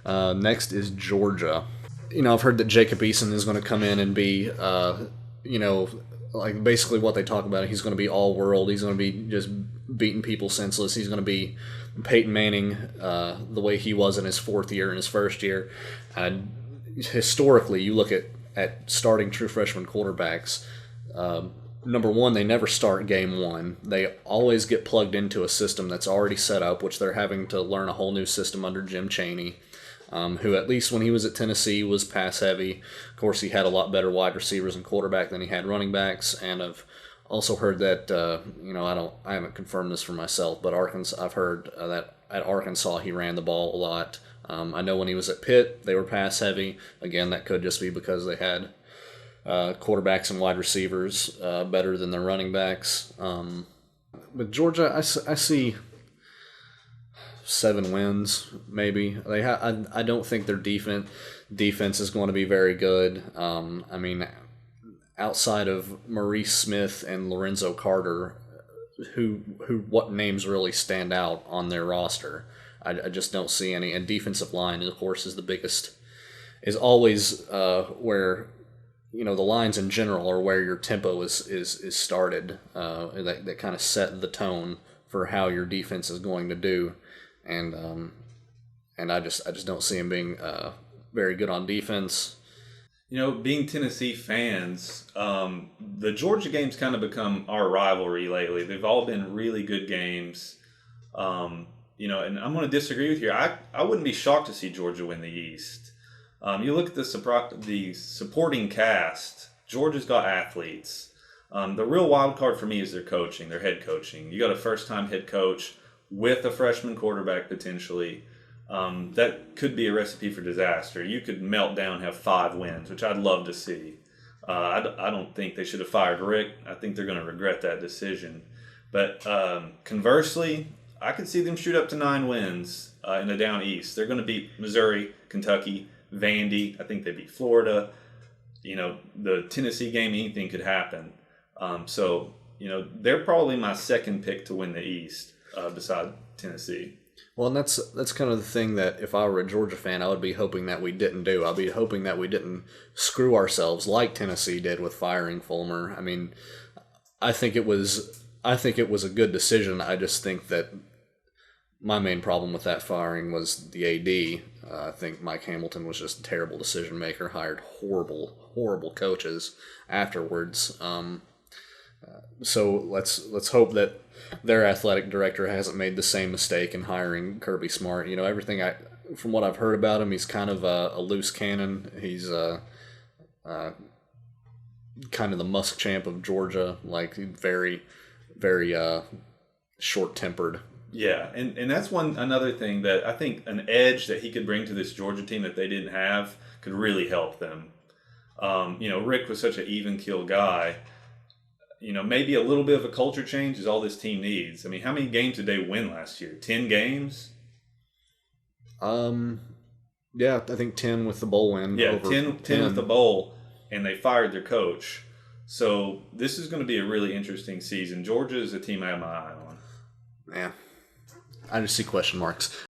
Next is Georgia. I've heard that Jacob Eason is going to come in and be, like basically what they talk about. He's going to be all world. He's going to be just beating people senseless. He's going to be Peyton Manning the way he was in his fourth year and his first year. And historically, you look at starting true freshman quarterbacks. Number one, they never start game one. They always get plugged into a system that's already set up, which they're having to learn a whole new system under Jim Chaney, who at least when he was at Tennessee was pass heavy. Of course, he had a lot better wide receivers and quarterback than he had running backs. And I've also heard that I haven't confirmed this for myself, but I've heard that at Arkansas he ran the ball a lot. I know when he was at Pitt they were pass heavy. Again, that could just be because they had quarterbacks and wide receivers better than their running backs. With Georgia, I see 7 wins maybe. I don't think their defense is going to be very good. Outside of Maurice Smith and Lorenzo Carter, what names really stand out on their roster? I just don't see any. And defensive line, of course, is the biggest. Is always where. The lines in general are where your tempo is started. That kind of set the tone for how your defense is going to do, and I just don't see him being very good on defense. Being Tennessee fans, the Georgia games kind of become our rivalry lately. They've all been really good games. And I'm going to disagree with you. I wouldn't be shocked to see Georgia win the East. You look at the supporting cast. Georgia's got athletes. The real wild card for me is their coaching, their head coaching. You got a first-time head coach with a freshman quarterback potentially. That could be a recipe for disaster. You could melt down, have 5 wins, which I'd love to see. I don't think they should have fired Rick. I think they're going to regret that decision. But conversely, I could see them shoot up to 9 wins in the Down East. They're going to beat Missouri, Kentucky, Vandy. I think they beat Florida. The Tennessee game, anything could happen. They're probably my second pick to win the East beside Tennessee. Well, and that's kind of the thing that if I were a Georgia fan, I would be hoping that we didn't do. I'd be hoping that we didn't screw ourselves like Tennessee did with firing Fulmer. I think it was a good decision. I just think that my main problem with that firing was the AD. I think Mike Hamilton was just a terrible decision maker. Hired horrible coaches afterwards. So let's hope that their athletic director hasn't made the same mistake in hiring Kirby Smart. From what I've heard about him, he's kind of a loose cannon. He's kind of the Muschamp of Georgia, like very, very short-tempered. Yeah, and that's another thing that I think an edge that he could bring to this Georgia team that they didn't have could really help them. Rick was such an even-keel guy. Maybe a little bit of a culture change is all this team needs. How many games did they win last year? 10 games? Yeah, I think 10 with the bowl win. Yeah, 10 with the bowl, and they fired their coach. So this is going to be a really interesting season. Georgia is a team I have my eye on. Yeah. I just see question marks.